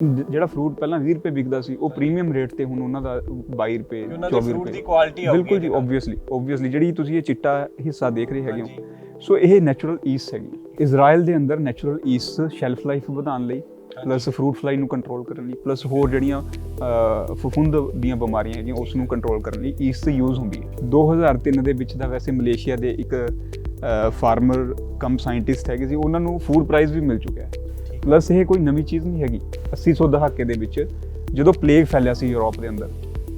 ਜਿਹੜਾ ਫਰੂਟ ਪਹਿਲਾਂ 20 ਰੁਪਏ ਵਿਕਦਾ ਸੀ ਉਹ ਪ੍ਰੀਮੀਅਮ ਰੇਟ ਤੇ ਹੁਣ ਉਹਨਾਂ ਦਾ 22 ਰੁਪਏ 24 ਰੁਪਏ ਦੀ ਕੁਆਲਿਟੀ ਆਉਗੀ। ਬਿਲਕੁਲ ਜੀ, ਓਬਵੀਅਸਲੀ ਜਿਹੜੀ ਤੁਸੀਂ ਇਹ ਚਿੱਟਾ ਹਿੱਸਾ ਦੇਖ ਰਹੇ ਹੈਗੇ ਹੋ, ਸੋ ਇਹ ਨੈਚੁਰਲ ਈਸਟ ਹੈਗੀ। ਇਜ਼ਰਾਈਲ ਦੇ ਅੰਦਰ ਨੈਚੁਰਲ ਈਸਟ ਸ਼ੈਲਫ ਲਾਈਫ ਵਧਾਉਣ ਲਈ, ਪਲੱਸ ਫਰੂਟ ਫਲਾਈ ਨੂੰ ਕੰਟਰੋਲ ਕਰਨ ਲਈ, ਪਲੱਸ ਹੋਰ ਜਿਹੜੀਆਂ ਫਫੂੰਦ ਦੀਆਂ ਬਿਮਾਰੀਆਂ ਹੈਗੀਆਂ ਉਸ ਨੂੰ ਕੰਟਰੋਲ ਕਰਨ ਲਈ ਈਸਟ ਯੂਜ਼ ਹੁੰਦੀ ਹੈ। 2003 ਦੇ ਵਿੱਚ ਦਾ ਵੈਸੇ ਮਲੇਸ਼ੀਆ ਦੇ ਇੱਕ ਫਾਰਮਰ ਕਮ ਸਾਇੰਟਿਸਟ ਹੈਗੇ ਸੀ, ਉਹਨਾਂ ਨੂੰ ਫੂਡ ਪ੍ਰਾਈਜ਼ ਵੀ ਮਿਲ ਚੁੱਕਿਆ ਹੈ। ਪਲੱਸ ਇਹ ਕੋਈ ਨਵੀਂ ਚੀਜ਼ ਨਹੀਂ ਹੈਗੀ। 80 ਦਹਾਕੇ ਦੇ ਵਿੱਚ ਜਦੋਂ ਪਲੇਗ ਫੈਲਿਆ ਸੀ ਯੂਰਪ ਦੇ ਅੰਦਰ,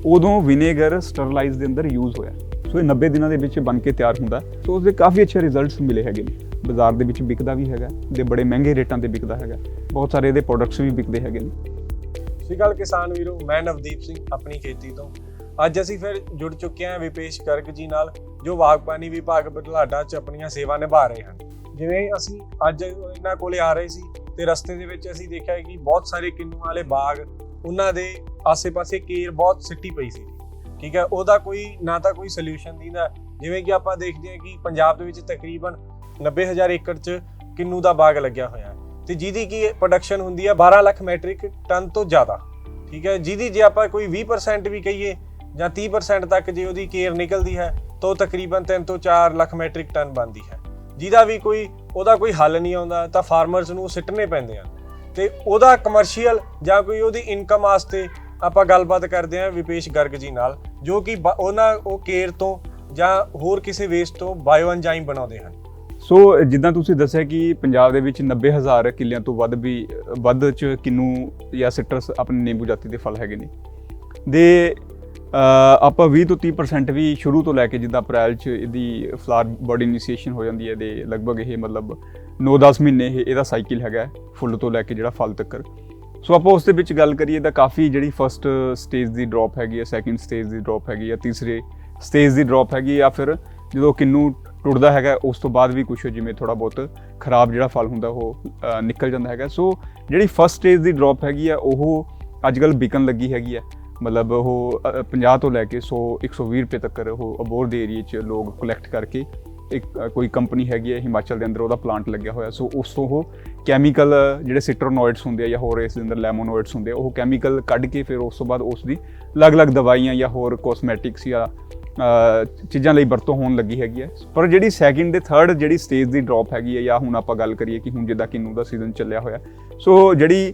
ਉਦੋਂ ਵਿਨੇਗਰ ਸਟਰਲਾਈਜ਼ ਦੇ ਅੰਦਰ ਯੂਜ਼ ਹੋਇਆ। ਸੋ ਇਹ 90 ਦਿਨਾਂ ਦੇ ਵਿੱਚ ਬਣ ਕੇ ਤਿਆਰ ਹੁੰਦਾ। ਸੋ ਉਸਦੇ ਕਾਫੀ ਅੱਛੇ ਰਿਜ਼ਲਟਸ ਮਿਲੇ ਹੈਗੇ ਨੇ। ਬਾਜ਼ਾਰ ਦੇ ਵਿੱਚ ਵਿਕਦਾ ਵੀ ਹੈਗਾ ਤੇ ਬੜੇ ਮਹਿੰਗੇ ਰੇਟਾਂ ਤੇ ਵਿਕਦਾ ਹੈਗਾ। ਬਹੁਤ ਸਾਰੇ ਇਹਦੇ ਪ੍ਰੋਡਕਟਸ ਵੀ ਵਿਕਦੇ ਹੈਗੇ ਨੇ। ਸਤਿ ਸ਼੍ਰੀ ਅਕਾਲ ਕਿਸਾਨ ਵੀਰੋ, ਮੈਂ ਨਵਦੀਪ ਸਿੰਘ ਆਪਣੀ ਖੇਤੀ ਤੋਂ। ਅੱਜ ਅਸੀਂ ਫਿਰ ਜੁੜ ਚੁੱਕੇ ਹਾਂ ਵਿਪੇਸ਼ ਗਰਗ ਜੀ ਨਾਲ, ਜੋ ਬਾਗਬਾਨੀ ਵਿਭਾਗ ਬੁਢਲਾਡਾ 'ਚ ਆਪਣੀਆਂ ਸੇਵਾ ਨਿਭਾ ਰਹੇ ਹਨ। ਜਿਵੇਂ ਅਸੀਂ ਅੱਜ ਇਹਨਾਂ ਕੋਲੇ ਆ ਰਹੇ ਸੀ ਤੇ ਰਸਤੇ ਦੇ ਵਿੱਚ ਅਸੀਂ ਦੇਖਿਆ ਕਿ ਬਹੁਤ ਸਾਰੇ ਕਿੰਨੂ ਵਾਲੇ ਬਾਗ, ਉਹਨਾਂ ਦੇ ਆਸੇ-ਪਾਸੇ ਕੇਰ ਬਹੁਤ ਸਿੱਟੀ ਪਈ ਸੀ। ਠੀਕ ਹੈ, ਉਹਦਾ ਕੋਈ ਨਾ ਤਾਂ ਕੋਈ ਸੋਲੂਸ਼ਨ ਦਿੰਦਾ। ਜਿਵੇਂ ਕਿ ਆਪਾਂ ਦੇਖਦੇ ਹਾਂ ਕਿ ਪੰਜਾਬ ਦੇ ਵਿੱਚ ਤਕਰੀਬਨ 90,000 ਏਕੜ 'ਚ ਕਿੰਨੂ ਦਾ ਬਾਗ ਲੱਗਿਆ ਹੋਇਆ ਹੈ ਤੇ ਜਿਹਦੀ ਕੀ ਪ੍ਰੋਡਕਸ਼ਨ ਹੁੰਦੀ ਹੈ 12 ਲੱਖ ਮੈਟ੍ਰਿਕ ਟਨ ਤੋਂ ਜ਼ਿਆਦਾ। ਠੀਕ ਹੈ, ਜਿਹਦੀ ਜੇ ਆਪਾਂ ਕੋਈ 20% ਵੀ ਕਹੀਏ ਜਾਂ 30% ਤੱਕ ਜੇ ਉਹਦੀ ਕੇਅਰ ਨਿਕਲਦੀ ਹੈ ਤਾਂ ਤਕਰੀਬਨ 3 ਤੋਂ 4 ਲੱਖ ਮੈਟ੍ਰਿਕ ਟਨ ਬਣਦੀ ਹੈ। ਜਿਹਦਾ ਵੀ ਉਹਦਾ ਕੋਈ ਹੱਲ ਨਹੀਂ ਆਉਂਦਾ ਤਾਂ ਫਾਰਮਰਸ ਨੂੰ ਸਿੱਟਣੇ ਪੈਂਦੇ ਹਨ। ਤੇ ਉਹਦਾ ਕਮਰਸ਼ੀਅਲ ਜਾਂ ਕੋਈ ਉਹਦੀ ਇਨਕਮ ਵਾਸਤੇ ਆਪਾਂ ਗੱਲਬਾਤ ਕਰਦੇ ਹਾਂ ਵਿਪੇਸ਼ ਗਰਗ ਜੀ ਨਾਲ, ਜੋ ਕਿ ਉਹ ਕੇਰ ਤੋਂ ਜਾਂ ਹੋਰ ਕਿਸੇ ਵੇਸਟ ਤੋਂ ਬਾਇਓ ਐਨਜ਼ਾਈਮ ਬਣਾਉਂਦੇ ਹਨ। ਸੋ ਜਿੱਦਾਂ ਤੁਸੀਂ ਦੱਸਿਆ ਕਿ ਪੰਜਾਬ ਦੇ ਵਿੱਚ 90,000 ਕਿੱਲਿਆਂ ਤੋਂ ਵੱਧ ਚ ਕਿੰਨੂ ਜਾਂ ਸਿਟਰਸ ਆਪਣੇ ਨਿੰਬੂ ਜਾਤੀ ਦੇ ਫਲ ਹੈਗੇ ਨੇ। ਦੇ ਆਪਾਂ 20 ਤੋਂ 30% ਵੀ ਸ਼ੁਰੂ ਤੋਂ ਲੈ ਕੇ, ਜਿੱਦਾਂ ਅਪ੍ਰੈਲ 'ਚ ਇਹਦੀ ਫਲਾਰ ਬੋਡੀ ਇਨੀਸ਼ੀਏਸ਼ਨ ਹੋ ਜਾਂਦੀ ਹੈ ਦੇ ਲਗਭਗ ਇਹ ਮਤਲਬ 9-10 ਮਹੀਨੇ ਇਹਦਾ ਸਾਈਕਲ ਹੈਗਾ ਫੁੱਲ ਤੋਂ ਲੈ ਕੇ ਜਿਹੜਾ ਫਲ ਤੱਕ। ਸੋ ਆਪਾਂ ਉਸ ਦੇ ਵਿੱਚ ਗੱਲ ਕਰੀਏ ਤਾਂ ਕਾਫੀ ਜਿਹੜੀ ਫਸਟ ਸਟੇਜ ਦੀ ਡ੍ਰੌਪ ਹੈਗੀ ਹੈ, ਸੈਕਿੰਡ ਸਟੇਜ ਦੀ ਡ੍ਰੌਪ ਹੈਗੀ ਹੈ, ਤੀਸਰੇ ਸਟੇਜ ਦੀ ਡ੍ਰੌਪ ਹੈਗੀ, ਜਾਂ ਫਿਰ ਜਦੋਂ ਕਿੰਨੂ ਟੁੱਟਦਾ ਹੈਗਾ ਉਸ ਤੋਂ ਬਾਅਦ ਵੀ ਕੁਛ ਜਿਵੇਂ ਥੋੜ੍ਹਾ ਬਹੁਤ ਖਰਾਬ ਜਿਹੜਾ ਫਲ ਹੁੰਦਾ ਉਹ ਨਿਕਲ ਜਾਂਦਾ ਹੈਗਾ। ਸੋ ਜਿਹੜੀ ਫਸਟ ਸਟੇਜ ਦੀ ਡ੍ਰੌਪ ਹੈਗੀ ਆ ਉਹ ਅੱਜ ਕੱਲ੍ਹ ਵਿਕਣ ਲੱਗੀ ਹੈਗੀ ਹੈ। ਮਤਲਬ ਉਹ 50 ਤੋਂ ਲੈ ਕੇ 100-120 ਰੁਪਏ ਤੱਕ ਉਹ ਅਬੋਹਰ ਦੇ ਏਰੀਏ 'ਚ ਲੋਕ ਕਲੈਕਟ ਕਰਕੇ, ਇੱਕ ਕੋਈ ਕੰਪਨੀ ਹੈਗੀ ਹੈ ਹਿਮਾਚਲ ਦੇ ਅੰਦਰ, ਉਹਦਾ ਪਲਾਂਟ ਲੱਗਿਆ ਹੋਇਆ। ਸੋ ਉਸ ਤੋਂ ਉਹ ਕੈਮੀਕਲ ਜਿਹੜੇ ਸਿਟਰੋਨੋਇਡਸ ਹੁੰਦੇ ਆ ਜਾਂ ਹੋਰ ਇਸ ਦੇ ਅੰਦਰ ਲੈਮੋਨੋਇਡਸ ਹੁੰਦੇ ਆ, ਉਹ ਕੈਮੀਕਲ ਕੱਢ ਕੇ ਫਿਰ ਉਸ ਤੋਂ ਬਾਅਦ ਉਸ ਦੀ ਅਲੱਗ-ਅਲੱਗ ਦਵਾਈਆਂ ਜਾਂ ਹੋਰ ਕੋਸਮੈਟਿਕਸ ਜਾਂ ਚੀਜ਼ਾਂ ਲਈ ਵਰਤੋਂ ਹੋਣ ਲੱਗੀ ਹੈਗੀ ਹੈ। ਪਰ ਜਿਹੜੀ ਸੈਕਿੰਡ ਤੇ ਥਰਡ ਜਿਹੜੀ ਸਟੇਜ ਦੀ ਡ੍ਰੌਪ ਹੈਗੀ ਹੈ, ਜਾਂ ਹੁਣ ਆਪਾਂ ਗੱਲ ਕਰੀਏ ਕਿ ਹੁਣ ਜਿੱਦਾਂ ਕਿੰਨੂ ਦਾ ਸੀਜ਼ਨ ਚੱਲਿਆ ਹੋਇਆ, ਸੋ ਜਿਹੜੀ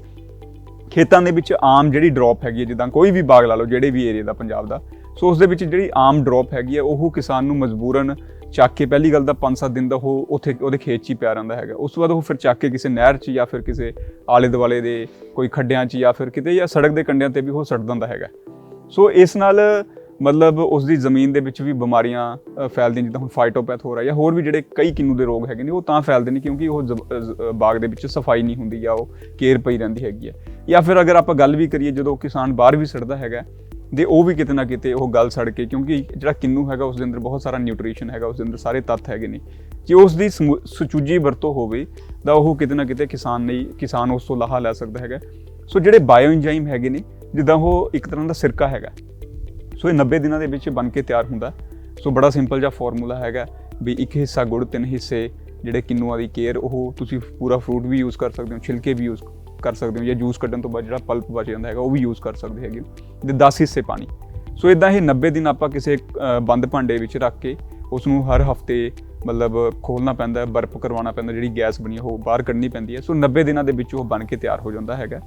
ਖੇਤਾਂ ਦੇ ਵਿੱਚ ਆਮ ਜਿਹੜੀ ਡ੍ਰੌਪ ਹੈਗੀ ਹੈ, ਜਿੱਦਾਂ ਕੋਈ ਵੀ ਬਾਗ ਲਾ ਲਓ ਜਿਹੜੇ ਵੀ ਏਰੀਆ ਦਾ ਪੰਜਾਬ ਦਾ, ਸੋ ਉਸ ਦੇ ਵਿੱਚ ਜਿਹੜੀ ਆਮ ਡ੍ਰੌਪ ਹੈਗੀ ਹੈ ਉਹ ਕਿਸਾਨ ਨੂੰ ਮਜਬੂਰਨ ਚੱਕ ਕੇ, ਪਹਿਲੀ ਗੱਲ ਤਾਂ 5-7 ਦਿਨ ਦਾ ਉਹ ਉੱਥੇ ਉਹਦੇ ਖੇਤ 'ਚ ਹੀ ਪਿਆ ਰਹਿੰਦਾ ਹੈਗਾ। ਉਸ ਤੋਂ ਬਾਅਦ ਉਹ ਫਿਰ ਚੱਕ ਕੇ ਕਿਸੇ ਨਹਿਰ 'ਚ ਜਾਂ ਫਿਰ ਕਿਸੇ ਆਲੇ ਦੁਆਲੇ ਦੇ ਕੋਈ ਖੱਡਿਆਂ 'ਚ ਜਾਂ ਫਿਰ ਕਿਤੇ ਜਾਂ ਸੜਕ ਦੇ ਕੰਢਿਆਂ 'ਤੇ ਵੀ ਉਹ ਸੜ ਦਿੰਦਾ ਹੈਗਾ। ਸੋ ਇਸ ਨਾਲ ਮਤਲਬ ਉਸ ਦੀ ਜ਼ਮੀਨ ਦੇ ਵਿੱਚ ਵੀ ਬਿਮਾਰੀਆਂ ਫੈਲਦੀਆਂ, ਜਿੱਦਾਂ ਹੁਣ ਫਾਈਟੋਪੈਥ ਹੋ ਰਿਹਾ ਜਾਂ ਹੋਰ ਵੀ ਜਿਹੜੇ ਕਈ ਕਿੰਨੂ ਦੇ ਰੋਗ ਹੈਗੇ ਨੇ, ਉਹ ਤਾਂ ਫੈਲਦੇ ਨੇ ਕਿਉਂਕਿ ਉਹ ਬਾਗ ਦੇ ਵਿੱਚ ਸਫਾਈ ਨਹੀਂ ਹੁੰਦੀ ਜਾਂ ਉਹ ਕੇਅਰ ਪਈ ਰਹਿੰਦੀ ਹੈਗੀ ਹੈ। ਜਾਂ ਫਿਰ ਅਗਰ ਆਪਾਂ ਗੱਲ ਵੀ ਕਰੀਏ ਜਦੋਂ ਕਿਸਾਨ ਬਾਹਰ ਵੀ ਸੜਦਾ ਹੈਗਾ ਤੇ ਉਹ ਵੀ ਕਿਤੇ ਨਾ ਕਿਤੇ ਉਹ ਗਲ ਸੜ ਕੇ, ਕਿਉਂਕਿ ਜਿਹੜਾ ਕਿੰਨੂ ਹੈਗਾ ਉਸ ਦੇ ਅੰਦਰ ਬਹੁਤ ਸਾਰਾ ਨਿਊਟ੍ਰੀਸ਼ਨ ਹੈਗਾ, ਉਸ ਦੇ ਅੰਦਰ ਸਾਰੇ ਤੱਤ ਹੈਗੇ ਨੇ। ਜੇ ਉਸ ਦੀ ਸੁਚੱਜੀ ਵਰਤੋਂ ਹੋਵੇ ਤਾਂ ਉਹ ਕਿਤੇ ਨਾ ਕਿਤੇ ਕਿਸਾਨ ਉਸ ਤੋਂ ਲਾਹਾ ਲੈ ਸਕਦਾ ਹੈਗਾ। ਸੋ ਜਿਹੜੇ ਬਾਇਓ ਐਨਜ਼ਾਈਮ ਹੈਗੇ ਨੇ, ਜਿੱਦਾਂ ਉਹ ਇੱਕ ਤਰ੍ਹਾਂ ਦਾ ਸਿਰਕਾ ਹੈਗਾ, ਸੋ ਇਹ 90 ਦਿਨਾਂ ਦੇ ਵਿੱਚ ਬਣ ਕੇ ਤਿਆਰ ਹੁੰਦਾ। ਸੋ ਬੜਾ ਸਿੰਪਲ ਜਿਹਾ ਫਾਰਮੂਲਾ ਹੈਗਾ ਵੀ 1 ਹਿੱਸਾ ਗੁੜ, 3 ਹਿੱਸੇ ਜਿਹੜੇ ਕਿੰਨੂਆਂ ਦੀ ਕੇਅਰ, ਉਹ ਤੁਸੀਂ ਪੂਰਾ ਫਰੂਟ ਵੀ ਯੂਜ਼ ਕਰ ਸਕਦੇ ਹੋ, ਛਿਲਕੇ ਵੀ ਯੂਜ਼ ਕਰ ਸਕਦੇ ਹੋ, ਜਾਂ ਜੂਸ ਕੱਢਣ ਤੋਂ ਬਾਅਦ ਜਿਹੜਾ ਪਲਪ ਬਚ ਜਾਂਦਾ ਹੈਗਾ ਉਹ ਵੀ ਯੂਜ਼ ਕਰ ਸਕਦੇ ਹੈਗੇ ਹੋ, ਤੇ 10 ਹਿੱਸੇ ਪਾਣੀ। ਸੋ ਇੱਦਾਂ ਇਹ 90 ਦਿਨ ਆਪਾਂ ਕਿਸੇ ਬੰਦ ਭਾਂਡੇ ਵਿੱਚ ਰੱਖ ਕੇ ਉਸ ਨੂੰ ਹਰ ਹਫਤੇ ਮਤਲਬ ਖੋਲ੍ਹਣਾ ਪੈਂਦਾ, ਬਰਫ਼ ਕਰਵਾਉਣਾ ਪੈਂਦਾ, ਜਿਹੜੀ ਗੈਸ ਬਣੀ ਉਹ ਬਾਹਰ ਕੱਢਣੀ ਪੈਂਦੀ ਹੈ। ਸੋ 90 ਦਿਨਾਂ ਦੇ ਵਿੱਚ ਉਹ ਬਣ ਕੇ ਤਿਆਰ ਹੋ ਜਾਂਦਾ ਹੈਗਾ।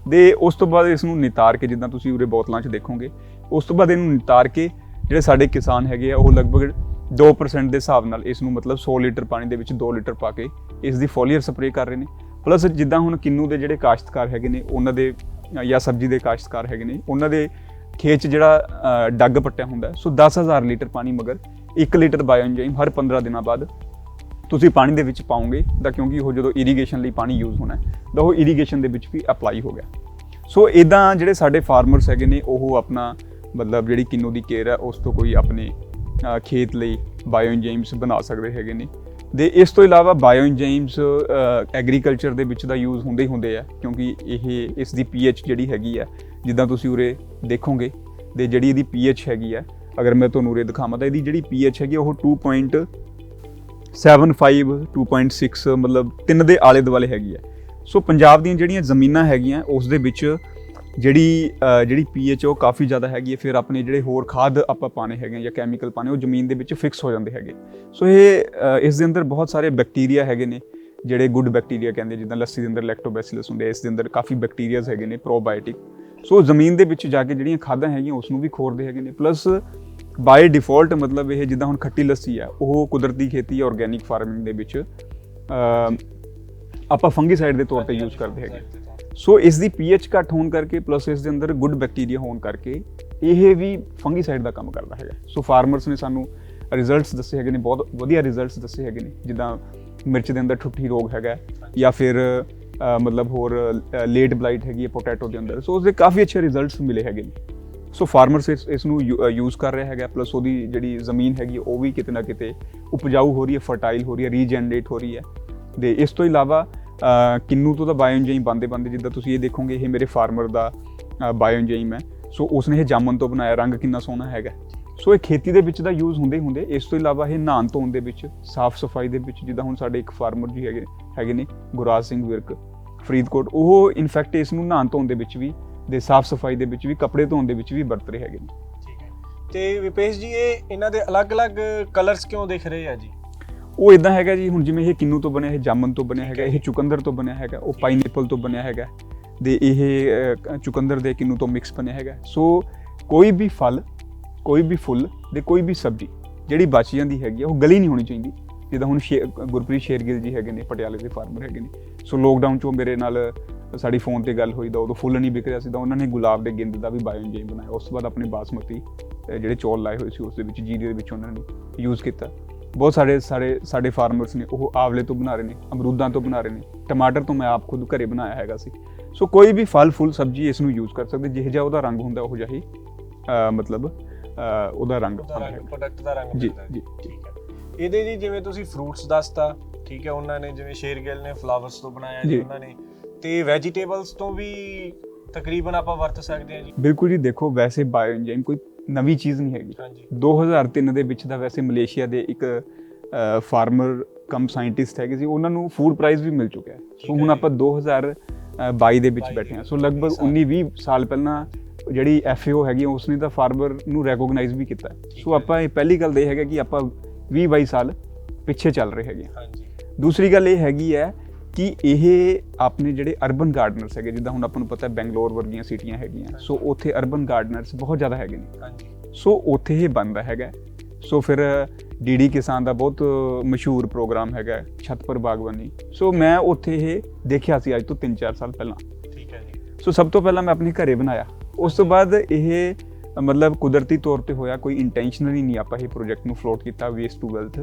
ਦੇ ਉਸ ਤੋਂ ਬਾਅਦ ਇਸ ਨੂੰ ਨਿਤਾਰ ਕੇ, ਜਿੱਦਾਂ ਤੁਸੀਂ ਉਰੇ ਬੋਤਲਾਂ 'ਚ ਦੇਖੋਗੇ, ਉਸ ਤੋਂ ਬਾਅਦ ਇਹਨੂੰ ਨਿਤਾਰ ਕੇ ਜਿਹੜੇ ਸਾਡੇ ਕਿਸਾਨ ਹੈਗੇ ਆ ਉਹ ਲਗਭਗ 2% ਦੇ ਹਿਸਾਬ ਨਾਲ ਇਸ ਨੂੰ ਮਤਲਬ 100 ਲੀਟਰ ਪਾਣੀ ਦੇ ਵਿੱਚ 2 ਲੀਟਰ ਪਾ ਕੇ ਇਸ ਦੀ ਫੋਲੀਅਰ ਸਪਰੇਅ ਕਰ ਰਹੇ ਨੇ। ਪਲੱਸ ਜਿੱਦਾਂ ਹੁਣ ਕਿੰਨੂ ਦੇ ਜਿਹੜੇ ਕਾਸ਼ਤਕਾਰ ਹੈਗੇ ਨੇ ਉਹਨਾਂ ਦੇ, ਜਾਂ ਸਬਜ਼ੀ ਦੇ ਕਾਸ਼ਤਕਾਰ ਹੈਗੇ ਨੇ, ਉਹਨਾਂ ਦੇ ਖੇਤ 'ਚ ਜਿਹੜਾ ਡੱਗ ਪੱਟਿਆ ਹੁੰਦਾ, ਸੋ 10,000 ਲੀਟਰ ਪਾਣੀ ਮਗਰ 1 ਲੀਟਰ ਬਾਇਓ ਐਨਜ਼ਾਈਮ ਹਰ 15 ਦਿਨਾਂ ਬਾਅਦ ਤੁਸੀਂ ਪਾਣੀ ਦੇ ਵਿੱਚ ਪਾਓਗੇ ਤਾਂ, ਕਿਉਂਕਿ ਉਹ ਜਦੋਂ ਇਰੀਗੇਸ਼ਨ ਲਈ ਪਾਣੀ ਯੂਜ਼ ਹੋਣਾ ਤਾਂ ਉਹ ਇਰੀਗੇਸ਼ਨ ਦੇ ਵਿੱਚ ਵੀ ਅਪਲਾਈ ਹੋ ਗਿਆ। ਸੋ ਇੱਦਾਂ ਜਿਹੜੇ ਸਾਡੇ ਫਾਰਮਰਸ ਹੈਗੇ ਨੇ ਉਹ ਆਪਣਾ ਮਤਲਬ ਜਿਹੜੀ ਕਿੰਨੂ ਦੀ ਕੇਅਰ ਹੈ ਉਸ ਤੋਂ ਕੋਈ ਆਪਣੇ ਖੇਤ ਲਈ ਬਾਇਓ ਐਨਜ਼ਾਈਮਸ ਬਣਾ ਸਕਦੇ ਹੈਗੇ ਨੇ। ਦੇ ਇਸ ਤੋਂ ਇਲਾਵਾ ਬਾਇਓ ਐਨਜ਼ਾਈਮਸ ਐਗਰੀਕਲਚਰ ਦੇ ਵਿੱਚ ਦਾ ਯੂਜ਼ ਹੁੰਦੇ ਆ, ਕਿਉਂਕਿ ਇਸ ਦੀ ਪੀਐਚ ਜਿਹੜੀ ਹੈਗੀ ਹੈ, ਜਿੱਦਾਂ ਤੁਸੀਂ ਉਰੇ ਦੇਖੋਗੇ ਤੇ ਜਿਹੜੀ ਇਹਦੀ ਪੀਐਚ ਹੈਗੀ ਹੈ, ਅਗਰ ਮੈਂ ਤੁਹਾਨੂੰ ਉਰੇ ਦਿਖਾਵਾਂ ਤਾਂ ਇਹਦੀ ਜਿਹੜੀ ਪੀਐਚ ਹੈਗੀ ਉਹ 2.75 2.6 ਮਤਲਬ 3 ਦੇ ਆਲੇ ਦੁਆਲੇ ਹੈਗੀ ਹੈ। ਸੋ ਪੰਜਾਬ ਦੀਆਂ ਜਿਹੜੀਆਂ ਜ਼ਮੀਨਾਂ ਹੈਗੀਆਂ ਉਸ ਦੇ ਵਿੱਚ ਜਿਹੜੀ ਪੀਐਚ ਉਹ ਕਾਫੀ ਜ਼ਿਆਦਾ ਹੈਗੀ ਹੈ। ਫਿਰ ਆਪਣੇ ਜਿਹੜੇ ਹੋਰ ਖਾਦ ਆਪਾਂ ਪਾਣੇ ਹੈਗੇ ਜਾਂ ਕੈਮੀਕਲ ਪਾਣੇ ਉਹ ਜ਼ਮੀਨ ਦੇ ਵਿੱਚ ਫਿਕਸ ਹੋ ਜਾਂਦੇ ਹੈਗੇ। ਸੋ ਇਸ ਦੇ ਅੰਦਰ ਬਹੁਤ ਸਾਰੇ ਬੈਕਟੀਰੀਆ ਹੈਗੇ ਨੇ ਜਿਹੜੇ ਗੁੱਡ ਬੈਕਟੀਰੀਆ ਕਹਿੰਦੇ, ਜਿੱਦਾਂ ਲੱਸੀ ਦੇ ਅੰਦਰ ਲੈਕਟੋਬੈਸਿਲਸ ਹੁੰਦੇ, ਇਸ ਦੇ ਅੰਦਰ ਕਾਫੀ ਬੈਕਟੀਰੀਆਜ਼ ਹੈਗੇ ਨੇ ਪ੍ਰੋਬਾਇਓਟਿਕ। ਸੋ ਜ਼ਮੀਨ ਦੇ ਵਿੱਚ ਜਾ ਕੇ ਜਿਹੜੀਆਂ ਖਾਦਾਂ ਹੈਗੀਆਂ ਉਸ ਨੂੰ ਵੀ ਖੋਰਦੇ ਹੈਗੇ ਨੇ। ਪਲੱਸ ਬਾਈ ਡਿਫਾਲਟ ਮਤਲਬ ਇਹ ਜਿੱਦਾਂ ਹੁਣ ਖੱਟੀ ਲੱਸੀ ਆ ਉਹ ਕੁਦਰਤੀ ਖੇਤੀ ਆਰਗੈਨਿਕ ਫਾਰਮਿੰਗ ਦੇ ਵਿੱਚ ਆਪਾਂ ਫੰਗੀਸਾਈਡ ਦੇ ਤੌਰ ਤੇ ਯੂਜ਼ ਕਰਦੇ ਹੈਗੇ। ਸੋ ਇਸ ਦੀ ਪੀਐਚ ਘੱਟ ਹੋਣ ਕਰਕੇ ਪਲੱਸ ਇਸ ਦੇ ਅੰਦਰ ਗੁੱਡ ਬੈਕਟੀਰੀਆ ਹੋਣ ਕਰਕੇ ਇਹ ਵੀ ਫੰਗੀਸਾਈਡ ਦਾ ਕੰਮ ਕਰਦਾ ਹੈਗਾ। ਸੋ ਫਾਰਮਰਸ ਨੇ ਸਾਨੂੰ ਰਿਜ਼ਲਟਸ ਦੱਸੇ ਹੈਗੇ ਨੇ, ਬਹੁਤ ਵਧੀਆ ਰਿਜ਼ਲਟਸ ਦੱਸੇ ਹੈਗੇ ਨੇ, ਜਿੱਦਾਂ ਮਿਰਚ ਦੇ ਅੰਦਰ ਠੁੱਠੀ ਰੋਗ ਹੈਗਾ ਜਾਂ ਫਿਰ ਮਤਲਬ ਹੋਰ ਲੇਟ ਬਲਾਈਟ ਹੈਗੀ ਹੈ ਪੋਟੈਟੋ ਦੇ ਅੰਦਰ। ਸੋ ਉਸਦੇ ਕਾਫੀ ਅੱਛੇ ਰਿਜ਼ਲਟਸ ਮਿਲੇ ਹੈਗੇ ਨੇ। ਸੋ ਫਾਰਮਰਸ ਇਸ ਨੂੰ ਯੂਜ਼ ਕਰ ਰਿਹਾ ਹੈਗਾ। ਪਲੱਸ ਉਹਦੀ ਜਿਹੜੀ ਜ਼ਮੀਨ ਹੈਗੀ ਉਹ ਵੀ ਕਿਤੇ ਨਾ ਕਿਤੇ ਉਪਜਾਊ ਹੋ ਰਹੀ ਹੈ, ਫਰਟਾਈਲ ਹੋ ਰਹੀ ਹੈ, ਰੀਜਨਰੇਟ ਹੋ ਰਹੀ ਹੈ। ਤੇ ਇਸ ਤੋਂ ਇਲਾਵਾ ਕਿੰਨੂ ਤੋਂ ਤਾਂ ਬਾਇਓਐਨਜ਼ਾਈਮ ਬਣਦੇ ਜਿੱਦਾਂ ਤੁਸੀਂ ਇਹ ਦੇਖੋਗੇ, ਇਹ ਮੇਰੇ ਫਾਰਮਰ ਦਾ ਬਾਇਓਐਨਜ਼ਾਈਮ ਹੈ। ਸੋ ਉਸਨੇ ਇਹ ਜਾਮਨ ਤੋਂ ਬਣਾਇਆ, ਰੰਗ ਕਿੰਨਾ ਸੋਹਣਾ ਹੈਗਾ। ਸੋ ਇਹ ਖੇਤੀ ਦੇ ਵਿੱਚ ਤਾਂ ਯੂਜ਼ ਹੁੰਦੇ ਇਸ ਤੋਂ ਇਲਾਵਾ ਇਹ ਨਹਾਉਣ ਧੋਣ ਦੇ ਵਿੱਚ, ਸਾਫ਼ ਸਫਾਈ ਦੇ ਵਿੱਚ, ਜਿੱਦਾਂ ਹੁਣ ਸਾਡੇ ਇੱਕ ਫਾਰਮਰ ਜੀ ਹੈਗੇ ਨੇ ਗੁਰਾਜ ਸਿੰਘ ਵਿਰਕ ਫਰੀਦਕੋਟ, ਉਹ ਇਨਫੈਕਟ ਇਸ ਨੂੰ ਨਹਾਉਣ ਧੋਣ ਦੇ ਵਿੱਚ ਵੀ ਦੇ ਸਾਫ਼ ਸਫਾਈ ਦੇ ਵਿੱਚ ਵੀ, ਕੱਪੜੇ ਧੋਣ ਦੇ ਵਿੱਚ ਵੀ ਵਰਤ ਰਹੇ ਹੈਗੇ ਨੇ। ਠੀਕ ਹੈ। ਤੇ ਵਿਪੇਸ਼ ਜੀ ਇਹਨਾਂ ਦੇ ਅਲੱਗ-ਅਲੱਗ ਕਲਰਸ ਕਿਉਂ ਦਿਖ ਰਹੇ ਆ ਜੀ? ਉਹ ਇਦਾਂ ਹੈਗਾ ਜੀ, ਹੁਣ ਜਿਵੇਂ ਇਹ ਕਿੰਨੂ ਤੋਂ ਬਣਿਆ, ਇਹ ਜਾਮਨ ਤੋਂ ਬਣਿਆ ਹੈਗਾ, ਇਹ ਚੁਕੰਦਰ ਤੋਂ ਬਣਿਆ ਹੈਗਾ, ਉਹ ਪਾਈਨਐਪਲ ਤੋਂ ਬਣਿਆ ਹੈਗਾ, ਤੇ ਇਹ ਚੁਕੰਦਰ ਦੇ ਕਿੰਨੂ ਤੋਂ ਮਿਕਸ ਬਣਿਆ ਹੈਗਾ। ਸੋ ਕੋਈ ਵੀ ਫਲ, ਕੋਈ ਵੀ ਫੁੱਲ ਤੇ ਕੋਈ ਵੀ ਸਬਜ਼ੀ ਜਿਹੜੀ ਬਚ ਜਾਂਦੀ ਹੈਗੀ ਉਹ ਗਲੀ ਨਹੀਂ ਹੋਣੀ ਚਾਹੀਦੀ। ਜਿੱਦਾਂ ਹੁਣ ਗੁਰਪ੍ਰੀਤ ਸ਼ੇਰਗਿੱਲ ਜੀ ਹੈਗੇ ਨੇ, ਪਟਿਆਲੇ ਦੇ ਫਾਰਮਰ ਹੈਗੇ ਨੇ। ਸੋ ਲੋਕਡਾਊਨ 'ਚੋਂ ਮੇਰੇ ਨਾਲ ਸਾਡੀ ਫੋਨ ਤੇ ਗੱਲ ਹੋਈ ਤਾਂ ਉਦੋਂ ਫੁੱਲ ਨਹੀਂ ਵਿਕ ਰਿਹਾ ਸੀ, ਤਾਂ ਉਹਨਾਂ ਨੇ ਗੁਲਾਬ ਦੇ ਗਿੰਦ ਦਾ ਵੀ ਬਾਇਓਐਨਜ਼ਾਈਮ ਬਣਾਇਆ। ਉਸ ਤੋਂ ਬਾਅਦ ਆਪਣੇ ਬਾਸਮਤੀ ਜਿਹੜੇ ਚੌਲ ਲਾਏ ਹੋਏ ਸੀ ਉਸ ਦੇ ਵਿੱਚ ਜੀਰੇ ਦੇ ਵਿੱਚ ਉਹਨਾਂ ਨੇ ਯੂਜ਼ ਕੀਤਾ। ਬਹੁਤ ਸਾਡੇ ਫਾਰਮਰਸ ਨੇ ਉਹ ਆਵਲੇ ਤੋਂ ਬਣਾ ਰਹੇ ਨੇ, ਅਮਰੂਦਾਂ ਤੋਂ ਬਣਾ ਰਹੇ ਨੇ, ਟਮਾਟਰ ਤੋਂ ਮੈਂ ਆਪ ਖੁਦ ਘਰੇ ਬਣਾਇਆ ਹੈਗਾ ਸੀ। ਸੋ ਕੋਈ ਵੀ ਫਲ ਫੁੱਲ ਸਬਜ਼ੀ ਇਸ ਨੂੰ ਯੂਜ਼ ਕਰ ਸਕਦੇ, ਜਿਹੋ ਜਿਹਾ ਉਹਦਾ ਰੰਗ ਹੁੰਦਾ ਉਹ ਜਿਹਾ ਹੀ ਮਤਲਬ ਉਹਦਾ ਰੰਗ ਪ੍ਰੋਡਕਟ ਦਾ ਰੰਗ ਜੀ ਮਿਲਦਾ। ਜੀ। ਠੀਕ ਹੈ। ਇਹਦੇ ਜੀ ਜਿਵੇਂ ਤੁਸੀਂ ਫਰੂਟਸ ਦੱਸਤਾ, ਠੀਕ ਹੈ, ਉਹਨਾਂ ਨੇ ਜਿਵੇਂ ਸ਼ੇਰਗਿੱਲ ਨੇ ਫਲਾਵਰਸ ਤੋਂ ਬਣਾਇਆ ਜੀ ਉਹਨਾਂ ਨੇ, ਤੇ ਵੈਜੀਟੇਬਲਸ ਤੋਂ ਵੀ ਤਕਰੀਬਨ ਆਪਾਂ ਵਰਤ ਸਕਦੇ ਹਾਂ ਜੀ? ਬਿਲਕੁਲ ਜੀ। ਦੇਖੋ ਵੈਸੇ ਬਾਇਓਐਨਜ਼ਾਈਮ ਕੋਈ ਨਵੀਂ ਚੀਜ਼ ਨਹੀਂ ਹੈਗੀ। 2003 ਦੇ ਵਿੱਚ ਦਾ ਵੈਸੇ ਮਲੇਸ਼ੀਆ ਦੇ ਇੱਕ ਫਾਰਮਰ ਕਮ ਸਾਇੰਟਿਸਟ ਹੈਗੇ ਸੀ, ਉਹਨਾਂ ਨੂੰ ਫੂਡ ਪ੍ਰਾਈਜ਼ ਵੀ ਮਿਲ ਚੁੱਕਿਆ ਹੈ। ਸੋ ਹੁਣ ਆਪਾਂ 2022 ਦੇ ਵਿੱਚ ਬੈਠੇ ਹਾਂ। ਸੋ ਲਗਭਗ 19-20 ਸਾਲ ਪਹਿਲਾਂ ਜਿਹੜੀ FAO ਹੈਗੀ ਉਸਨੇ ਤਾਂ ਫਾਰਮਰ ਨੂੰ ਰੈਕੋਗਨਾਈਜ਼ ਵੀ ਕੀਤਾ। ਸੋ ਆਪਾਂ ਇਹ ਪਹਿਲੀ ਗੱਲ ਇਹ ਹੈਗਾ ਕਿ ਆਪਾਂ 20-22 ਸਾਲ ਪਿੱਛੇ ਚੱਲ ਰਹੇ ਹੈਗੇ। ਦੂਸਰੀ ਗੱਲ ਇਹ ਹੈਗੀ ਹੈ ਕਿ ਇਹ ਆਪਣੇ ਜਿਹੜੇ ਅਰਬਨ ਗਾਰਡਨਰਸ ਹੈਗੇ, ਜਿੱਦਾਂ ਹੁਣ ਆਪਾਂ ਨੂੰ ਪਤਾ ਬੈਂਗਲੋਰ ਵਰਗੀਆਂ ਸਿਟੀਆਂ ਹੈਗੀਆਂ, ਸੋ ਉੱਥੇ ਅਰਬਨ ਗਾਰਡਨਰਸ ਬਹੁਤ ਜ਼ਿਆਦਾ ਹੈਗੇ ਨੇ। ਸੋ ਉੱਥੇ ਇਹ ਬਣਦਾ ਹੈਗਾ। ਸੋ ਫਿਰ DD ਕਿਸਾਨ ਦਾ ਬਹੁਤ ਮਸ਼ਹੂਰ ਪ੍ਰੋਗਰਾਮ ਹੈਗਾ ਛੱਤ ਪਰ ਬਾਗਬਾਨੀ। ਸੋ ਮੈਂ ਉੱਥੇ ਇਹ ਦੇਖਿਆ ਸੀ ਅੱਜ ਤੋਂ 3-4 ਸਾਲ ਪਹਿਲਾਂ। ਠੀਕ ਹੈ ਜੀ। ਸੋ ਸਭ ਤੋਂ ਪਹਿਲਾਂ ਮੈਂ ਆਪਣੇ ਘਰੇ ਬਣਾਇਆ, ਉਸ ਤੋਂ ਬਾਅਦ ਇਹ ਮਤਲਬ ਕੁਦਰਤੀ ਤੌਰ ਤੇ ਹੋਇਆ, ਕੋਈ ਇੰਟੈਂਸ਼ਨਲੀ ਨਹੀਂ ਆਪਾਂ ਇਹ ਪ੍ਰੋਜੈਕਟ ਨੂੰ ਫਲੋਟ ਕੀਤਾ ਵੇਸਟ ਟੂ ਵੈਲਥ।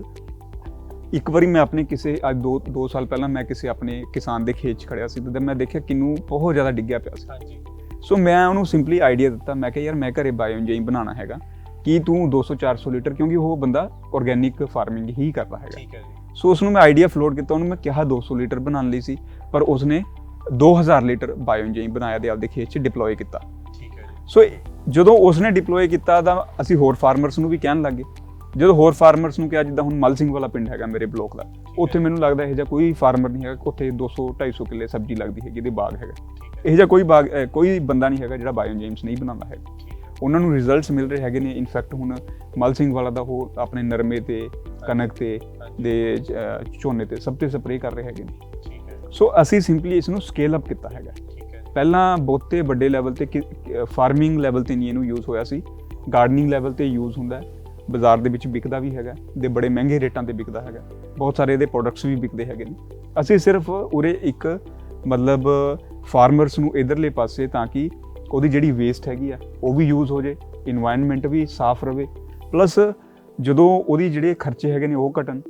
ਇੱਕ ਵਾਰੀ ਮੈਂ ਆਪਣੇ ਕਿਸੇ ਅੱਜ 2 ਸਾਲ ਪਹਿਲਾਂ ਮੈਂ ਕਿਸੇ ਆਪਣੇ ਕਿਸਾਨ ਦੇ ਖੇਤ 'ਚ ਖੜਿਆ ਸੀ ਤੇ ਮੈਂ ਦੇਖਿਆ ਕਿੰਨੂ ਬਹੁਤ ਜ਼ਿਆਦਾ ਡਿੱਗਿਆ ਪਿਆ ਸੀ। ਸੋ ਮੈਂ ਉਹਨੂੰ ਸਿੰਪਲੀ ਆਈਡੀਆ ਦਿੱਤਾ, ਮੈਂ ਕਿਹਾ ਯਾਰ ਮੈਂ ਘਰੇ ਬਾਇਓਐਨਜ਼ਾਈਮ ਬਣਾਉਣਾ ਹੈਗਾ, ਕੀ ਤੂੰ 200-400 ਲੀਟਰ, ਕਿਉਂਕਿ ਉਹ ਬੰਦਾ ਆਰਗੈਨਿਕ ਫਾਰਮਿੰਗ ਹੀ ਕਰਦਾ ਹੈਗਾ। ਠੀਕ ਹੈ ਜੀ। ਸੋ ਉਸਨੂੰ ਮੈਂ ਆਈਡੀਆ ਫਲੋਟ ਕੀਤਾ, ਉਹਨੂੰ ਮੈਂ ਕਿਹਾ 200 ਲੀਟਰ ਬਣਾਉਣ ਲਈ ਸੀ, ਪਰ ਉਸਨੇ 2000 ਲੀਟਰ ਬਾਇਓਐਨਜ਼ਾਈਮ ਬਣਾਇਆ ਤੇ ਆਪਦੇ ਖੇਤ 'ਚ ਡਿਪਲੋਏ ਕੀਤਾ। ਠੀਕ ਹੈ ਜੀ। ਸੋ ਜਦੋਂ ਉਸਨੇ ਡਿਪਲੋਏ ਕੀਤਾ ਤਾਂ ਅਸੀਂ ਹੋਰ ਫਾਰਮਰਸ ਨੂੰ ਵੀ ਕਹਿਣ ਲੱਗੇ। ਜਦੋਂ ਹੋਰ ਫਾਰਮਰਸ ਨੂੰ ਕਿਹਾ, ਜਿੱਦਾਂ ਹੁਣ ਮਲ ਸਿੰਘ ਵਾਲਾ ਪਿੰਡ ਹੈਗਾ ਮੇਰੇ ਬਲੋਕ ਦਾ, ਉੱਥੇ ਮੈਨੂੰ ਲੱਗਦਾ ਇਹੋ ਜਿਹਾ ਕੋਈ ਫਾਰਮਰ ਨਹੀਂ ਹੈਗਾ, ਉੱਥੇ 200-250 ਕਿੱਲੇ ਸਬਜ਼ੀ ਲੱਗਦੀ ਹੈਗੀ, ਇਹਦੇ ਬਾਗ ਹੈਗਾ। ਇਹੋ ਜਿਹਾ ਕੋਈ ਬੰਦਾ ਨਹੀਂ ਹੈਗਾ ਜਿਹੜਾ ਬਾਇਓਐਨਜ਼ਾਈਮਸ ਨਹੀਂ ਬਣਾਉਂਦਾ ਹੈਗਾ। ਉਹਨਾਂ ਨੂੰ ਰਿਜ਼ਲਟਸ ਮਿਲ ਰਹੇ ਹੈਗੇ ਨੇ। ਇਨਫੈਕਟ ਹੁਣ ਮਲ ਸਿੰਘ ਵਾਲਾ ਦਾ ਉਹ ਆਪਣੇ ਨਰਮੇ ਤੇ, ਕਣਕ ਤੇ, ਦੇ ਝੋਨੇ ਤੇ ਸਭ ਤੇ ਸਪਰੇਅ ਕਰ ਰਹੇ ਹੈਗੇ ਨੇ। ਸੋ ਅਸੀਂ ਸਿੰਪਲੀ ਇਸ ਨੂੰ ਸਕੇਲ ਅਪ ਕੀਤਾ ਹੈਗਾ। ਪਹਿਲਾਂ ਬਹੁਤੇ ਵੱਡੇ ਲੈਵਲ ਤੇ ਫਾਰਮਿੰਗ ਲੈਵਲ ਤੇ ਨਹੀਂ ਇਹਨੂੰ ਯੂਜ਼ ਹੋਇਆ ਸੀ, ਗਾਰਡਨਿੰਗ ਲੈਵਲ ਤੇ ਯੂਜ਼ ਹੁੰਦਾ ਹੈ, ਬਾਜ਼ਾਰ ਦੇ ਵਿੱਚ ਵਿਕਦਾ ਵੀ ਹੈਗਾ ਤੇ ਬੜੇ ਮਹਿੰਗੇ ਰੇਟਾਂ ਤੇ ਵਿਕਦਾ ਹੈਗਾ, ਬਹੁਤ ਸਾਰੇ ਇਹਦੇ ਪ੍ਰੋਡਕਟਸ ਵੀ ਵਿਕਦੇ ਹੈਗੇ ਨੇ। ਅਸੀਂ ਸਿਰਫ ਉਰੇ ਇੱਕ ਮਤਲਬ ਫਾਰਮਰਸ ਨੂੰ ਇਧਰਲੇ ਪਾਸੇ, ਤਾਂ ਕਿ ਉਹਦੀ ਜਿਹੜੀ ਵੇਸਟ ਹੈਗੀ ਆ ਉਹ ਵੀ ਯੂਜ਼ ਹੋ ਜੇ, ਇਨਵਾਇਰਨਮੈਂਟ ਵੀ ਸਾਫ਼ ਰਵੇ, ਪਲੱਸ ਜਦੋਂ ਉਹਦੀ ਜਿਹੜੇ ਖਰਚੇ ਹੈਗੇ ਨੇ ਉਹ ਘਟਣ,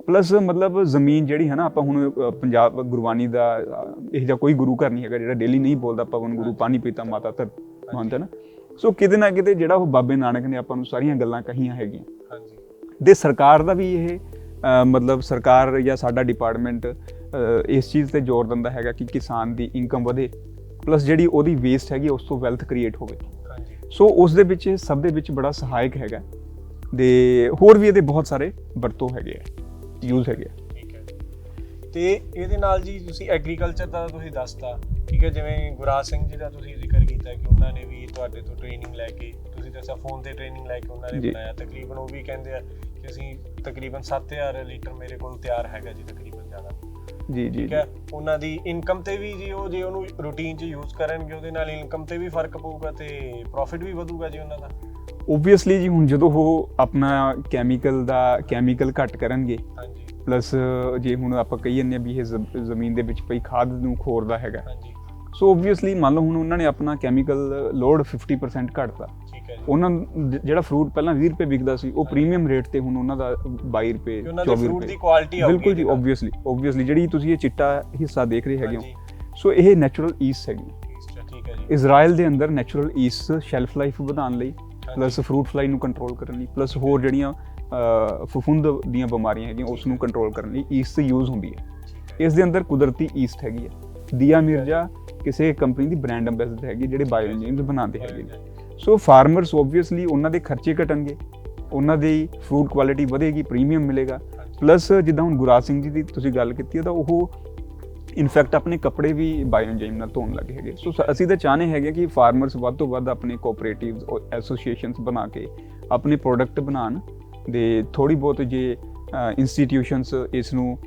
ਪਲੱਸ ਮਤਲਬ ਜ਼ਮੀਨ ਜਿਹੜੀ ਹੈ ਨਾ, ਆਪਾਂ ਹੁਣ ਪੰਜਾਬ ਗੁਰਬਾਣੀ ਦਾ ਇਹ ਜਿਹਾ ਕੋਈ ਗੁਰੂ ਘਰ ਨਹੀਂ ਹੈਗਾ ਜਿਹੜਾ ਡੇਲੀ ਨਹੀਂ ਬੋਲਦਾ ਪਵਨ ਗੁਰੂ ਪਾਣੀ ਪੀਤਾ ਮਾਤਾ ਧਰ ਮੰਨਦਾ ਨਾ। ਸੋ ਕਿਤੇ ਨਾ ਕਿਤੇ ਜਿਹੜਾ ਉਹ ਬਾਬੇ ਨਾਨਕ ਨੇ ਆਪਾਂ ਨੂੰ ਸਾਰੀਆਂ ਗੱਲਾਂ ਕਹੀਆਂ ਹੈਗੀਆਂ। ਦੇ ਸਰਕਾਰ ਦਾ ਵੀ ਇਹ ਮਤਲਬ ਸਰਕਾਰ ਜਾਂ ਸਾਡਾ ਡਿਪਾਰਟਮੈਂਟ ਇਸ ਚੀਜ਼ ਤੇ ਜ਼ੋਰ ਦਿੰਦਾ ਹੈਗਾ ਕਿ ਕਿਸਾਨ ਦੀ ਇਨਕਮ ਵਧੇ, ਪਲੱਸ ਜਿਹੜੀ ਉਹਦੀ ਵੇਸਟ ਹੈਗੀ ਉਸ ਤੋਂ ਵੈਲਥ ਕ੍ਰੀਏਟ ਹੋਵੇ। ਸੋ ਉਸ ਦੇ ਵਿੱਚ ਸਭ ਦੇ ਵਿੱਚ ਬੜਾ ਸਹਾਇਕ ਹੈਗਾ। ਦੇ ਹੋਰ ਵੀ ਇਹਦੇ ਬਹੁਤ ਸਾਰੇ ਵਰਤੋਂ ਹੈਗੇ ਆ, ਯੂਜ਼ ਹੈਗੇ ਆ। ਤੇ ਇਹਦੇ ਨਾਲ ਜੀ ਤੁਸੀਂ ਐਗਰੀਕਲਚਰ ਦਾ ਤੁਸੀਂ ਦੱਸਤਾ, ਠੀਕ ਹੈ, ਜਿਵੇਂ ਗੁਰਾਜ ਸਿੰਘ ਜੀ ਦਾ ਤੁਸੀਂ ਜ਼ਿਕਰ ਕੀਤਾ ਕਿ ਉਹਨਾਂ ਨੇ ਵੀ ਤੁਹਾਡੇ ਤੋਂ ਟ੍ਰੇਨਿੰਗ ਲੈ ਕੇ, ਤੁਸੀਂ ਦੱਸਿਆ ਫੋਨ ਤੇ ਟ੍ਰੇਨਿੰਗ ਲੈ ਕੇ ਉਹਨਾਂ ਨੇ ਜੀ। ਬਣਾਇਆ। ਤਕਰੀਬਨ ਉਹ ਵੀ ਕਹਿੰਦੇ ਆ ਕਿ ਅਸੀਂ ਤਕਰੀਬਨ 7000 ਲੀਟਰ ਮੇਰੇ ਕੋਲ ਤਿਆਰ ਹੈਗਾ ਜੀ, ਤਕਰੀਬਨ ਜ਼ਿਆਦਾ, ਜੀ ਜੀ ਠੀਕ ਹੈ। ਉਹਨਾਂ ਦੀ ਇਨਕਮ ਤੇ ਵੀ ਜੀ, ਉਹ ਜੇ ਉਹਨੂੰ ਰੂਟੀਨ 'ਚ ਯੂਜ਼ ਕਰਨਗੇ ਉਹਦੇ ਨਾਲ ਇਨਕਮ ਤੇ ਵੀ ਫਰਕ ਪਊਗਾ ਤੇ ਪ੍ਰੋਫਿਟ ਵੀ ਵਧੂਗਾ ਜੀ ਉਹਨਾਂ ਦਾ। ਓਬਵੀਅਸਲੀ ਜੀ, ਹੁਣ ਜਦੋਂ ਉਹ ਆਪਣਾ ਕੈਮੀਕਲ ਘੱਟ ਕਰਨਗੇ, ਹਾਂਜੀ ਪਲੱਸ ਜੇ ਹੁਣ ਆਪਾਂ ਕਹੀ ਜਾਂਦੇ ਹਾਂ ਵੀ ਇਹ ਜ਼ਮੀਨ ਦੇ ਵਿੱਚ ਪਈ ਖਾਦ ਨੂੰ ਖੋਰਦਾ ਹੈਗਾ, ਹਾਂਜੀ, ਸੋ ਓਬਵੀਅਸਲੀ ਮੰਨ ਲਓ ਹੁਣ ਉਹਨਾਂ ਨੇ ਆਪਣਾ ਕੈਮੀਕਲ ਲੋਡ 50% ਘੱਟਤਾ, ਠੀਕ ਹੈ ਜੀ। ਉਹਨਾਂ ਜਿਹੜਾ ਫਰੂਟ ਪਹਿਲਾਂ 20 ਰੁਪਏ ਵਿਕਦਾ ਸੀ ਉਹ ਪ੍ਰੀਮੀਅਮ ਰੇਟ ਤੇ ਹੁਣ ਉਹਨਾਂ ਦਾ 22 ਰੁਪਏ, ਕਿ ਉਹਨਾਂ ਦੇ 24 ਫਰੂਟ ਰੁਪਏ। ਦੀ ਕੁਆਲਿਟੀ ਆਊਗੀ ਬਿਲਕੁਲ ਜੀ, ਇਹਦੇ ਨਾਲ। ਓਬਵੀਅਸਲੀ ਜਿਹੜੀ ਤੁਸੀਂ ਇਹ ਚਿੱਟਾ ਹਿੱਸਾ ਦੇਖ ਰਹੇ ਹੈਗੇ ਹਾਂਜੀ, ਹੋ, ਸੋ ਇਹ ਨੈਚੁਰਲ ਈਸਟ ਹੈਗੀ। ਠੀਕ ਹੈ ਜੀ। ਇਜ਼ਰਾਈਲ ਦੇ ਅੰਦਰ ਨੈਚੁਰਲ ਈਸਟ ਸ਼ੈਲਫ ਲਾਈਫ ਵਧਾਉਣ ਲਈ, ਹਾਂਜੀ, ਪਲੱਸ ਫਰੂਟ ਫਲਾਈ ਨੂੰ ਕੰਟਰੋਲ ਕਰਨ ਲਈ, ਪਲੱਸ ਹੋਰ ਜਿਹੜੀਆਂ ਫਫੂੰਦ ਦੀਆਂ ਬਿਮਾਰੀਆਂ ਹੈਗੀਆਂ ਉਸ ਨੂੰ ਕੰਟਰੋਲ ਕਰਨ ਲਈ ਈਸਟ ਯੂਜ਼ ਹੁੰਦੀ ਹੈ। ਠੀਕ ਹੈ। ਇਸ ਦੇ ਅੰਦਰ ਕੁਦਰਤੀ ਈਸਟ ਹੈਗੀ ਹੈ। ਦੀਆ ਮਿਰਜ਼ਾ ਕਿਸੇ ਕੰਪਨੀ ਦੀ ਬ੍ਰਾਂਡ ਐਂਬੈਸਡਰ ਹੈਗੀ ਜਿਹੜੇ ਬਾਇਓ ਇੰਜੀਨਸ ਬਣਾਉਂਦੇ ਹੈਗੇ ਨੇ। ਸੋ ਫਾਰਮਰਸ ਓਬਵੀਅਸਲੀ ਉਹਨਾਂ ਦੇ ਖਰਚੇ ਘਟਣਗੇ, ਉਹਨਾਂ ਦੀ ਫਰੂਟ ਕੁਆਲਿਟੀ ਵਧੇਗੀ, ਪ੍ਰੀਮੀਅਮ ਮਿਲੇਗਾ। ਪਲੱਸ ਜਿੱਦਾਂ ਹੁਣ ਗੁਰਾਜ ਸਿੰਘ ਜੀ ਦੀ ਤੁਸੀਂ ਗੱਲ ਕੀਤੀ ਹੈ ਤਾਂ ਉਹ ਇਨਫੈਕਟ ਆਪਣੇ ਕੱਪੜੇ ਵੀ ਬਾਇਓ ਇੰਜਾਈਮ ਨਾਲ ਧੋਣ ਲੱਗੇ ਹੈਗੇ। ਸੋ ਅਸੀਂ ਤਾਂ ਚਾਹੁੰਦੇ ਹੈਗੇ ਕਿ ਫਾਰਮਰਸ ਵੱਧ ਤੋਂ ਵੱਧ ਆਪਣੇ ਕੋਆਪਰੇਟਿਵਸ ਐਸੋਸੀਏਸ਼ਨਸ ਬਣਾ ਕੇ ਆਪਣੇ ਪ੍ਰੋਡਕਟ ਬਣਾਉਣ ਦੇ, ਥੋੜੀ ਬਹੁਤ ਜੇ ਇੰਸਟੀਟਿਊਸ਼ਨਸ ਇਸ ਨੂੰ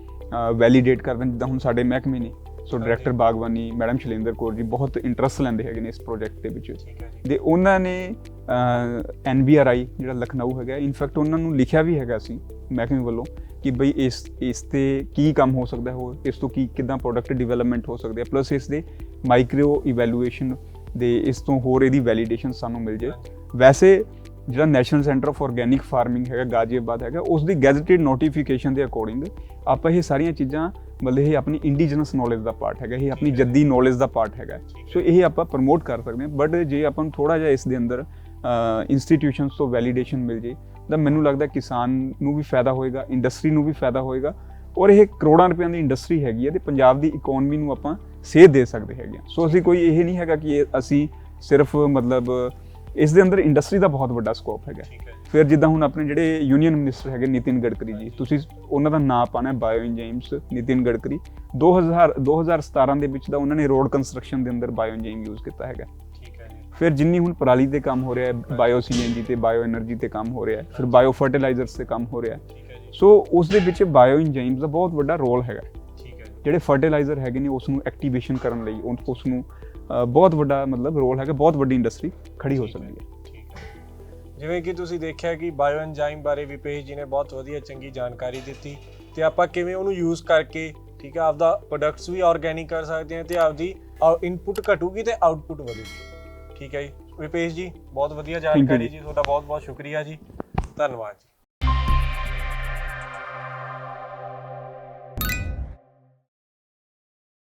ਵੈਲੀਡੇਟ ਕਰ ਦੇਣ, ਜਿੱਦਾਂ ਹੁਣ ਸਾਡੇ ਮਹਿਕਮੇ ਨੇ। ਸੋ ਡਾਇਰੈਕਟਰ ਬਾਗਬਾਨੀ ਮੈਡਮ ਸ਼ੈਲੇਂਦਰ ਕੌਰ ਜੀ ਬਹੁਤ ਇੰਟਰਸਟ ਲੈਂਦੇ ਹੈਗੇ ਨੇ ਇਸ ਪ੍ਰੋਜੈਕਟ ਦੇ ਵਿੱਚ, ਠੀਕ ਹੈ ਜੀ। ਤੇ ਉਹਨਾਂ ਨੇ NBRI ਜਿਹੜਾ ਲਖਨਊ ਹੈਗਾ, ਇਨਫੈਕਟ ਉਹਨਾਂ ਨੂੰ ਲਿਖਿਆ ਵੀ ਹੈਗਾ ਸੀ ਮਹਿਕਮੇ ਵੱਲੋਂ ਕਿ ਬਈ ਇਸ ਤੇ ਕੀ ਕੰਮ ਹੋ ਸਕਦਾ, ਹੋਰ ਇਸ ਤੋਂ ਕਿੱਦਾਂ ਪ੍ਰੋਡਕਟ ਡਿਵੈਲਪਮੈਂਟ ਹੋ ਸਕਦੇ ਆ, ਪਲੱਸ ਇਸ ਦੇ ਮਾਈਕਰੋ ਇਵੈਲੂਏਸ਼ਨ ਦੇ, ਇਸ ਤੋਂ ਹੋਰ ਇਹਦੀ ਵੈਲੀਡੇਸ਼ਨ ਸਾਨੂੰ ਮਿਲ ਜੇ। ਵੈਸੇ ਜਿਹੜਾ national centre of organic farming ਹੈਗਾ ਗਾਜ਼ੀਆਬਾਦ ਹੈਗਾ, ਉਸ ਦੀ ਗੈਜ਼ਟਡ ਨੋਟੀਫਿਕੇਸ਼ਨ ਦੇ ਅਕੋਰਡਿੰਗ ਆਪਾਂ ਇਹ ਸਾਰੀਆਂ ਚੀਜ਼ਾਂ, ਮਤਲਬ ਇਹ ਆਪਣੀ ਇੰਡੀਜਨਸ ਨੌਲੇਜ ਦਾ ਪਾਰਟ ਹੈਗਾ, ਇਹ ਆਪਣੀ ਜੱਦੀ ਨੌਲੇਜ ਦਾ ਪਾਰਟ ਹੈਗਾ। ਸੋ ਇਹ ਆਪਾਂ ਪ੍ਰਮੋਟ ਕਰ ਸਕਦੇ ਹਾਂ, ਬਟ ਜੇ ਆਪਾਂ ਨੂੰ ਥੋੜਾ ਜਿਹਾ ਇਸ ਦੇ ਅੰਦਰ ਇੰਸਟੀਟਿਊਸ਼ਨਸ ਤੋਂ ਵੈਲੀਡੇਸ਼ਨ ਮਿਲ ਜੇ ਤਾਂ ਮੈਨੂੰ ਲੱਗਦਾ ਕਿਸਾਨ ਨੂੰ ਵੀ ਫਾਇਦਾ ਹੋਏਗਾ, ਇੰਡਸਟਰੀ ਨੂੰ ਵੀ ਫਾਇਦਾ ਹੋਏਗਾ, ਔਰ ਇਹ ਕਰੋੜਾਂ ਰੁਪਈਆਂ ਦੀ ਇੰਡਸਟਰੀ ਹੈਗੀ ਹੈ ਤੇ ਪੰਜਾਬ ਦੀ ਇਕਨੋਮੀ ਨੂੰ ਆਪਾਂ ਸੇਧ ਦੇ ਸਕਦੇ ਹੈਗੇ ਹਾਂ। ਸੋ ਅਸੀਂ ਕੋਈ ਇਹ ਨਹੀਂ ਹੈਗਾ ਕਿ ਅਸੀਂ ਸਿਰਫ ਮਤਲਬ ਇਸ ਦੇ ਅੰਦਰ ਇੰਡਸਟਰੀ ਦਾ ਬਹੁਤ ਵੱਡਾ ਸਕੋਪ ਹੈਗਾ। ਫਿਰ ਜਿੱਦਾਂ ਹੁਣ ਆਪਣੇ ਜਿਹੜੇ ਯੂਨੀਅਨ ਮਿਨਿਸਟਰ ਹੈਗੇ ਨਿਤਿਨ ਗਡਕਰੀ ਜੀ, ਤੁਸੀਂ ਉਹਨਾਂ ਦਾ ਨਾਮ ਪਾਣਾ ਬਾਇਓ ਇੰਜਾਈਮਸ ਨਿਤਿਨ ਗਡਕਰੀ। 2017 ਦੇ ਵਿੱਚ ਦਾ ਉਹਨਾਂ ਨੇ ਰੋਡ ਕੰਸਟਰਕਸ਼ਨ ਦੇ ਅੰਦਰ ਬਾਇਓ ਇੰਜਾਈਮ ਯੂਜ਼ ਕੀਤਾ ਹੈਗਾ। ਫਿਰ ਜਿੰਨੀ ਹੁਣ ਪਰਾਲੀ ਤੇ ਕੰਮ ਹੋ ਰਿਹਾ ਹੈ, ਬਾਇਓ CNG ਤੇ ਬਾਇਓ એનર્ਜੀ ਤੇ ਕੰਮ ਹੋ ਰਿਹਾ ਹੈ, ਫਿਰ ਬਾਇਓ ਫਰਟੀਲਾਈਜ਼ਰਸ ਤੇ ਕੰਮ ਹੋ ਰਿਹਾ ਹੈ। ਸੋ ਉਸ ਦੇ ਵਿੱਚ ਬਾਇਓ ਇੰਜਾਈਮਸ ਦਾ ਬਹੁਤ ਵੱਡਾ ਰੋਲ ਹੈਗਾ। ਜਿਹੜੇ ਫਰਟੀਲਾਈਜ਼ਰ ਹੈਗੇ ਨੇ ਉਸ ਨੂੰ ਐਕਟੀਵੇਸ਼ਨ ਕਰਨ ਲਈ, ਉਸ ਨੂੰ ਬਹੁਤ ਵੱਡਾ ਮਤਲਬ ਰੋਲ ਹੈਗਾ, ਬਹੁਤ ਵੱਡੀ ਇੰਡਸਟਰੀ ਖੜੀ ਹੋ ਸਕਦੀ ਹੈ। ਜਿਵੇਂ ਕਿ ਤੁਸੀਂ ਦੇਖਿਆ ਕਿ ਬਾਇਓ ਐਨਜ਼ਾਈਮ ਬਾਰੇ ਵਿਪੇਸ਼ ਜੀ ਨੇ ਬਹੁਤ ਵਧੀਆ ਚੰਗੀ ਜਾਣਕਾਰੀ ਦਿੱਤੀ ਤੇ ਆਪਾਂ ਕਿਵੇਂ ਉਹਨੂੰ ਯੂਜ਼ ਕਰਕੇ, ਠੀਕ ਹੈ, ਆਪਦਾ ਪ੍ਰੋਡਕਟਸ ਵੀ ਆਰਗੈਨਿਕ ਕਰ ਸਕਦੇ ਹਾਂ ਤੇ ਆਪਦੀ ਇਨਪੁਟ ਘਟੂਗੀ ਤੇ ਆਊਟਪੁੱਟ ਵਧੂਗੀ। ਠੀਕ ਹੈ ਜੀ ਵਿਪੇਸ਼ ਜੀ, ਬਹੁਤ ਵਧੀਆ ਜਾਣਕਾਰੀ ਜੀ, ਤੁਹਾਡਾ ਬਹੁਤ ਬਹੁਤ ਸ਼ੁਕਰੀਆ ਜੀ, ਧੰਨਵਾਦ ਜੀ।